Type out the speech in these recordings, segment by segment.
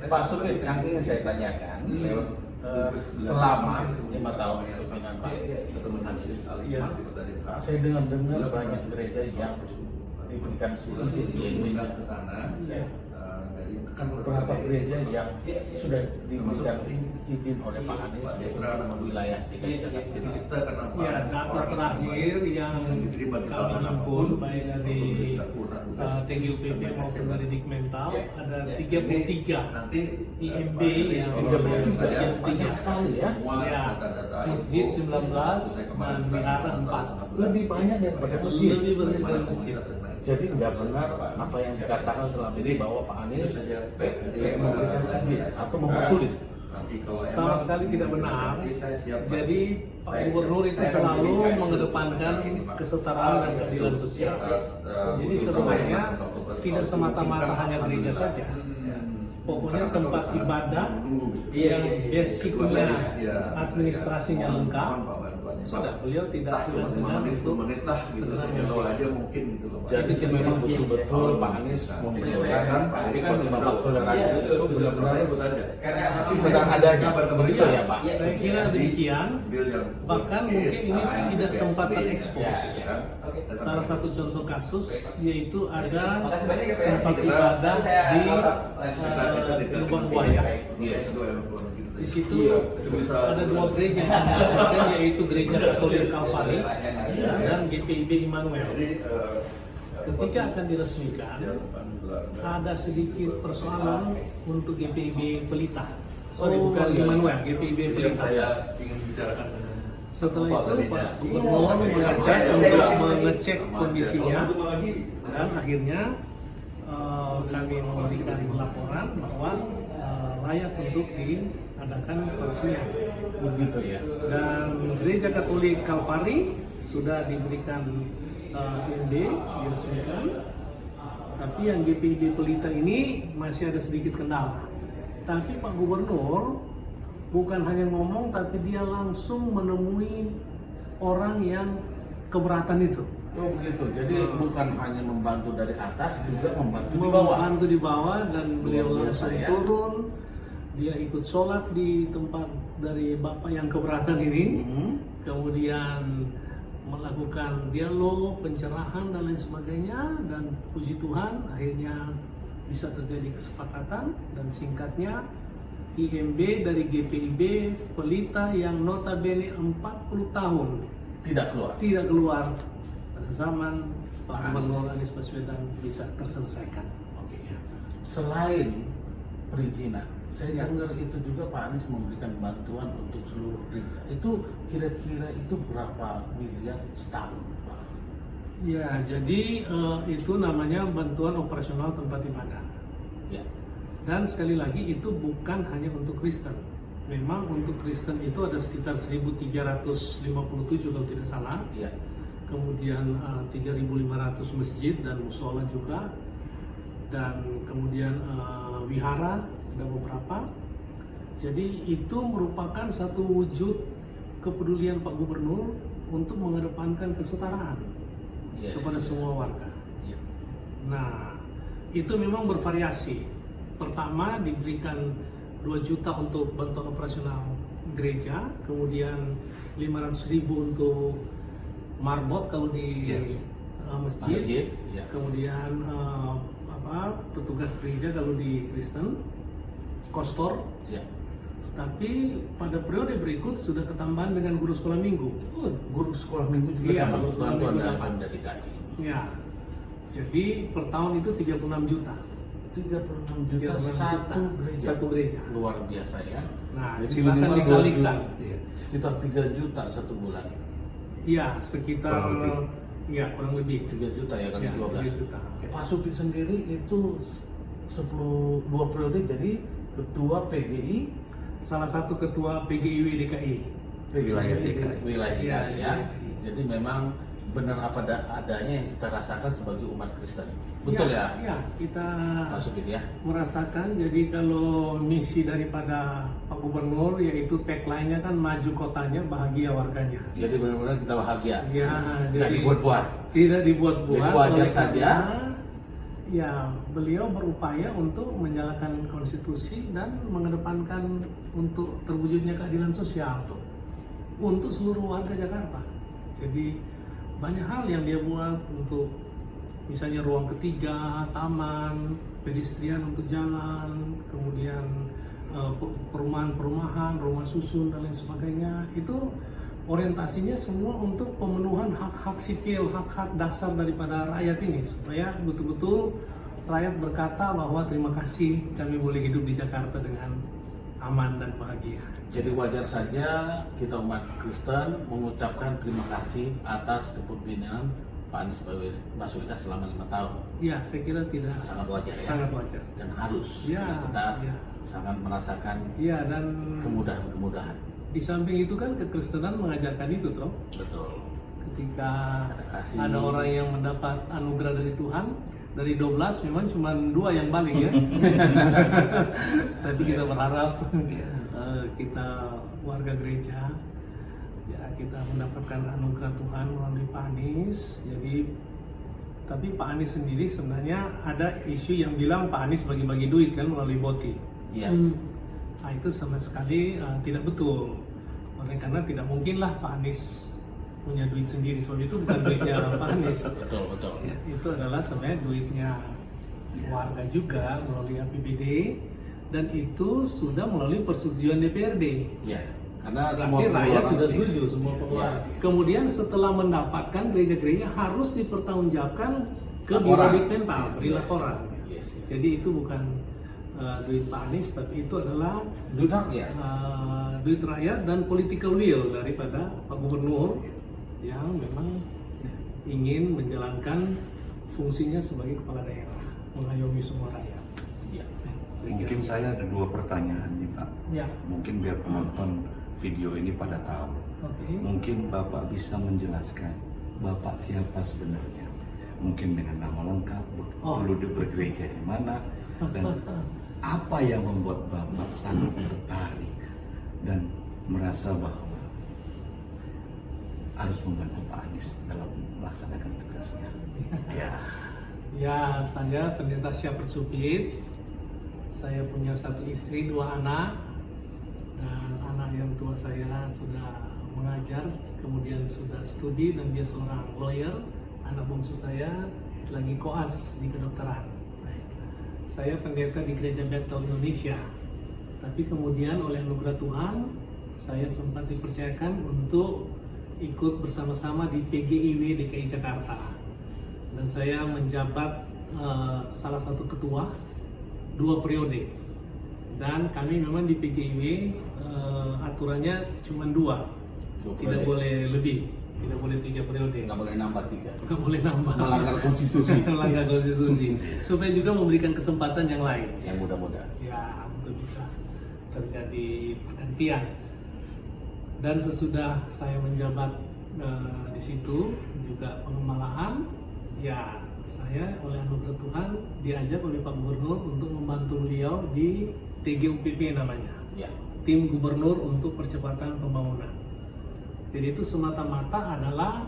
Pak Supit, yang ingin saya tanyakan, selama 5 tahun kepemimpinan Pak Anies, saya dengar banyak gereja yang diberikan izin IMB ke sana. Berapa gereja yang sudah diberikan izin oleh Pak Anies di wilayah DKI Jakarta? Ya, data terakhir yang kami himpun baik dari TGUPP maupun dari Dikmental ada 33 IMB yang Banyak sekali ya. Ya, masjid 19 dan wihara 4. Lebih banyak daripada masjid. Lebih banyak dari masjid. Jadi nggak benar apa yang dikatakan selama ini bahwa Pak Anies memberikan izin atau mempersulit. Sama sekali tidak benar. Jadi Pak Gubernur itu selalu mengedepankan kesetaraan dan keadilan sosial. Jadi sebenarnya tidak semata-mata hanya gereja saja. Pokoknya tempat ibadah yang basicnya administrasinya lengkap, sudah beliau tidak segan-segan untuk segera Jadi memang betul-betul Pak Anies memberikan lima toleransi itu benar-benar sedang adanya, begitu ya Pak? Saya kira demikian. Bahkan mungkin ini tidak sempat terekspos. Salah satu contoh kasus yaitu ada tempat ibadah di Lubang Buaya. Di situ ada 2 gereja yang diresmikan, yaitu Gereja Katolik Kalvari dan GPIB Immanuel. Ketika akan diresmikan, ada sedikit persoalan untuk GPIB Pelita. Bukan Immanuel, GPIB Pelita. Setelah itu Pak Gubernur mengecek kondisinya dan akhirnya kami memberikan laporan bahwa layak untuk diadakan peresmian. Begitu ya. Dan Gereja Katolik Kalvari sudah diberikan IMB diresmikan, tapi yang GPIB Pelita ini masih ada sedikit kendala. Tapi Pak Gubernur bukan hanya ngomong, tapi dia langsung menemui orang yang keberatan itu. Oh begitu. Jadi bukan hanya membantu dari atas, juga membantu di bawah. Membantu di bawah dan beliau langsung ya. turun. Dia ikut sholat di tempat dari bapak yang keberatan ini. Kemudian melakukan dialog, pencerahan dan lain sebagainya. Dan puji Tuhan akhirnya bisa terjadi kesepakatan. Dan singkatnya IMB dari GPIB Pelita yang notabene 40 tahun tidak keluar pada zaman Pak Gubernur Anies Baswedan bisa terselesaikan. Oke ya. Selain perizinan, saya dengar itu juga Pak Anies memberikan bantuan untuk seluruh gereja. Itu kira-kira itu berapa miliar setahun, Pak? Ya, jadi itu namanya bantuan operasional tempat ibadah. Ya. Dan sekali lagi itu bukan hanya untuk Kristen. Memang untuk Kristen itu ada sekitar 1.357 kalau tidak salah. Ya. Kemudian 3.500 masjid dan musola juga. Dan kemudian wihara ada beberapa. Jadi itu merupakan satu wujud kepedulian Pak Gubernur untuk mengedepankan kesetaraan kepada semua warga. Ya. Nah, itu memang bervariasi. Pertama diberikan 2 juta untuk bantuan operasional gereja, kemudian 500.000 untuk marbot kalau di masjid. Ya. Kemudian petugas gereja kalau di Kristen, kostor. Ya. Tapi pada periode berikut sudah ketambahan dengan guru sekolah minggu. Guru sekolah minggu juga dapat bantuan dari Pemda DKI. Ya, jadi per tahun itu 36 juta. 36 juta satu gereja. Luar biasa ya. Nah, jadi silakan dikalikan. Sekitar 3 juta satu bulan. Iya, sekitar kurang lebih 3 juta ya kali 12. 3 juta. Pak Supit sendiri itu 2 periode jadi ketua PGI, salah satu ketua PGIW DKI. Wilayah DKI ya. Jadi memang benar apa adanya yang kita rasakan sebagai umat Kristen. Betul ya? Ya, kita Pak Supit ya. merasakan. Jadi kalau misi daripada Pak Gubernur yaitu tagline-nya kan maju kotanya, bahagia warganya. Jadi benar-benar kita bahagia. Ya, Tidak dibuat-buat. Tidak dibuat-buat. Jadi wajar saja ya beliau berupaya untuk menjalankan konstitusi dan mengedepankan untuk terwujudnya keadilan sosial untuk seluruh warga Jakarta. Jadi banyak hal yang dia buat untuk misalnya ruang ketiga, taman, pedestrian untuk jalan, kemudian perumahan-perumahan, rumah susun dan lain sebagainya. Itu orientasinya semua untuk pemenuhan hak-hak sipil, hak-hak dasar daripada rakyat ini, supaya betul-betul rakyat berkata bahwa terima kasih kami boleh hidup di Jakarta dengan aman dan bahagia. Jadi wajar saja kita umat Kristen mengucapkan terima kasih atas kepemimpinan Pak Anies Baswedan selama 5 tahun. Ya, saya kira tidak Sangat wajar ya. Sangat wajar. Dan harus. Ya, Karena kita ya. sangat merasakan dan kemudahan-kemudahan. di samping itu kan kekristenan mengajarkan itu toh. Betul. Ketika kasih. ada orang yang mendapat anugerah dari Tuhan, dari 12 memang cuma 2 yang balik ya. Tapi kita berharap kita warga gereja ya kita mendapatkan anugerah Tuhan melalui Pak Anies. Jadi tapi Pak Anies sendiri sebenarnya ada isu yang bilang Pak Anies bagi-bagi duit kan melalui BOTI. Iya. Nah, itu sama sekali tidak betul. Karena tidak mungkinlah Pak Anies punya duit sendiri, soalnya itu bukan duitnya Pak Anies. Betul. Ya, itu adalah sebenarnya duitnya warga juga melalui APBD dan itu sudah melalui persetujuan DPRD. Ya, karena Berarti semua rakyat sudah ini. setuju semua pengeluaran. Ya. Kemudian setelah mendapatkan gereja-gereja harus dipertanggungjawabkan ke Biro Laporan. Ditmental di Yes. laporan. Yes. Jadi itu bukan duit Pak Anies, tapi itu adalah Duit rakyat. duit rakyat dan political will daripada Pak Gubernur yang memang ingin menjalankan fungsinya sebagai kepala daerah, mengayomi semua rakyat. Ya. Mungkin saya ada 2 pertanyaan nih Pak. Ya, Mungkin biar penonton video ini pada tahu. oke. Mungkin Bapak bisa menjelaskan Bapak siapa sebenarnya. Mungkin dengan nama lengkap, dulu bergereja di mana, dan apa yang membuat Bapak sangat tertarik dan merasa bahwa harus membantu Pak Anies dalam melaksanakan tugasnya. Ya. Ya, saya pendeta Syafri Supit. Saya punya 1 istri, 2 anak, dan anak yang tua saya sudah mengajar, kemudian sudah studi dan dia seorang lawyer. Anak bungsu saya lagi koas di kedokteran. Saya pendeta di Gereja Bethel Indonesia, tapi kemudian oleh anugerah Tuhan saya sempat dipercayakan untuk ikut bersama-sama di PGIW DKI Jakarta, dan saya menjabat salah satu ketua 2 periode. Dan kami memang di PGIW aturannya cuma 2, tidak boleh lebih, tidak boleh 3 periode, Nggak boleh nambah 3. nggak boleh nambah, Melanggar konstitusi. melanggar konstitusi, supaya juga memberikan kesempatan yang lain. Yang mudah-mudahan. Ya, untuk bisa terjadi pergantian. Dan sesudah saya menjabat di situ juga pengemalaan, ya saya oleh anugerah Tuhan diajak oleh Pak Gubernur untuk membantu beliau di TGUPP namanya, Ya. Tim Gubernur untuk Percepatan Pembangunan. Jadi itu semata-mata adalah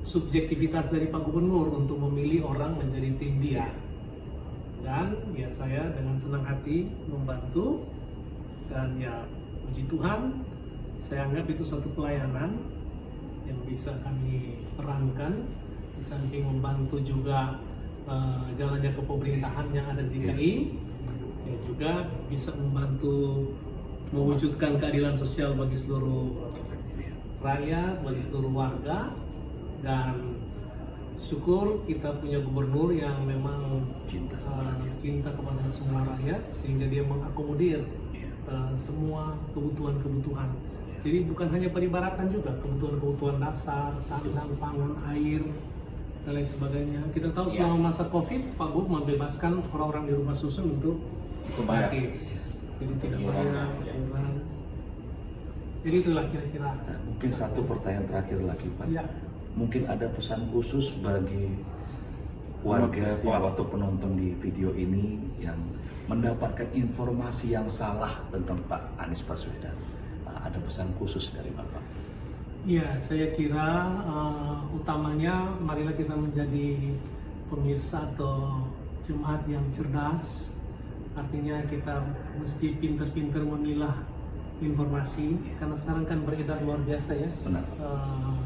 subjektivitas dari Pak Gubernur untuk memilih orang menjadi tim dia. Dan ya saya dengan senang hati membantu, dan ya puji Tuhan saya anggap itu suatu pelayanan yang bisa kami perankan, di samping membantu juga jalannya kepemerintahan yang ada di DKI, ya juga bisa membantu mewujudkan keadilan sosial bagi seluruh rakyat, bagi seluruh warga. Dan syukur kita punya gubernur yang memang cinta kepada semua rakyat, sehingga dia mengakomodir semua kebutuhan-kebutuhan. Jadi bukan hanya peribaratan, juga kebutuhan-kebutuhan dasar, sandang, pangan, air, dan lain sebagainya. Kita tahu selama masa COVID, Pak Gub membebaskan orang-orang di rumah susun untuk gratis. Jadi tidak bayar iuran. Jadi itulah kira-kira. Nah, mungkin 1 pertanyaan terakhir lagi Pak. Ya. Mungkin ada pesan khusus bagi warga atau penonton di video ini yang mendapatkan informasi yang salah tentang Pak Anies Baswedan. Ada pesan khusus dari Bapak? Ya, saya kira utamanya marilah kita menjadi pemirsa atau jemaat yang cerdas, artinya kita mesti pinter-pinter memilah informasi, karena sekarang kan beredar luar biasa ya,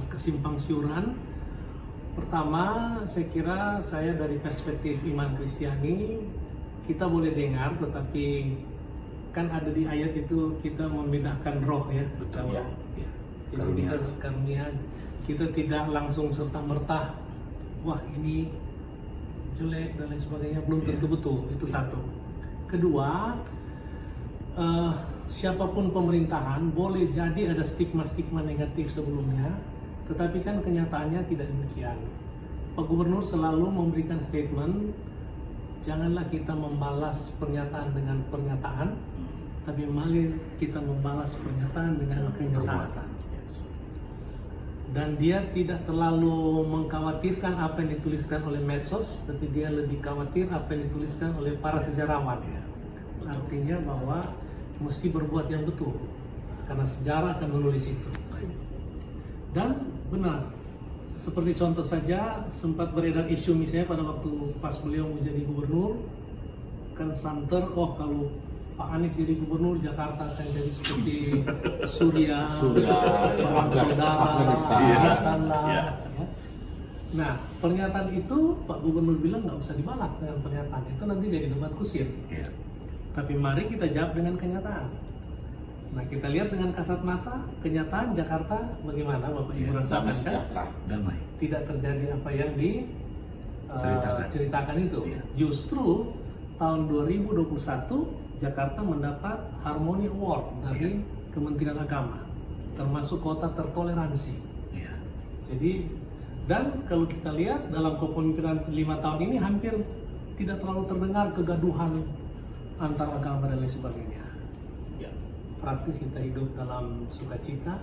kesimpang siuran. Pertama, saya kira saya dari perspektif iman Kristiani, kita boleh dengar, tetapi kan ada di ayat itu kita membedakan roh ya. Betul ya. Jadi karunia, kita tidak langsung serta merta, wah ini jelek dan lain sebagainya, belum tentu betul. Itu satu. Kedua, siapapun pemerintahan boleh jadi ada stigma-stigma negatif sebelumnya, tetapi kan kenyataannya tidak demikian. Pak Gubernur selalu memberikan statement, janganlah kita membalas pernyataan dengan pernyataan, tapi mari kita membalas pernyataan dengan kenyataan. Dan dia tidak terlalu mengkhawatirkan apa yang dituliskan oleh medsos, tapi dia lebih khawatir apa yang dituliskan oleh para sejarawan. Artinya bahwa mesti berbuat yang betul, karena sejarah akan menulis itu. Dan benar, seperti contoh saja sempat beredar isu misalnya pada waktu pas beliau menjadi gubernur, kan santer, oh kalau Pak Anies jadi gubernur, Jakarta akan jadi seperti Suriah, perang saudara, Afghanistan lah. Ya. Nah, pernyataan itu Pak Gubernur bilang nggak usah dibalas dengan pernyataan itu, nanti jadi debat kusir. Ya. Tapi mari kita jawab dengan kenyataan. Nah, kita lihat dengan kasat mata kenyataan Jakarta bagaimana, Bapak Ibu rasakan kan? Damai. Tidak terjadi apa yang diceritakan itu. Ya. Justru tahun 2021 Jakarta mendapat Harmony Award dari Kementerian Agama, termasuk kota tertoleransi. Ya. Jadi, dan kalau kita lihat dalam kepemimpinan 5 tahun ini hampir tidak terlalu terdengar kegaduhan antar agama dan lain sebagainya. Ya. Praktis kita hidup dalam sukacita,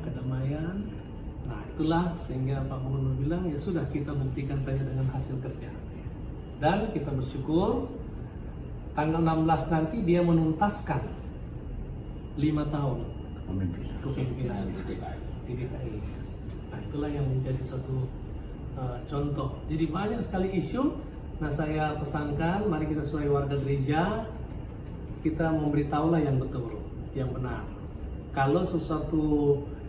kedamaian. Nah, itulah sehingga Pak Gubernur bilang ya sudah, kita buktikan saja dengan hasil kerja. Dan kita bersyukur tanggal 16 nanti dia menuntaskan 5 tahun kepemimpinan di DKI. Nah, itulah yang menjadi suatu contoh. Jadi banyak sekali isu. Nah, saya pesankan, mari kita sebagai warga gereja, kita memberitahulah yang betul, yang benar. Kalau sesuatu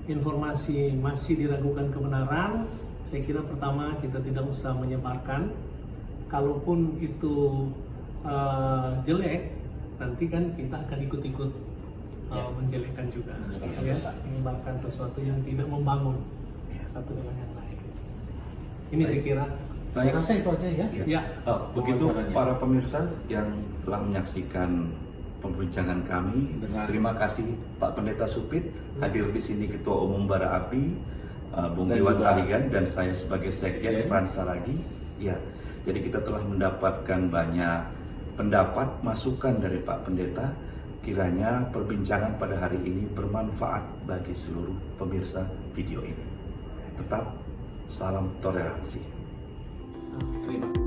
informasi masih diragukan kebenaran, saya kira pertama kita tidak usah menyebarkan. Kalaupun itu jelek, nanti kan kita akan ikut-ikut menjelekkan juga, ya, menyebarkan sesuatu yang tidak membangun satu dengan yang lain. Ini saya kira. Saya rasa itu aja ya. Ya. Begitu para pemirsa yang telah menyaksikan perbincangan kami. Terima kasih Pak Pendeta Supit, hadir di sini Ketua Umum Bara Api, Bung Iwan Arigan, dan saya sebagai Sekjen Frans Saragi. Ya, jadi kita telah mendapatkan banyak pendapat, masukan dari Pak Pendeta. Kiranya perbincangan pada hari ini bermanfaat bagi seluruh pemirsa video ini. Tetap salam toleransi. Terima kasih.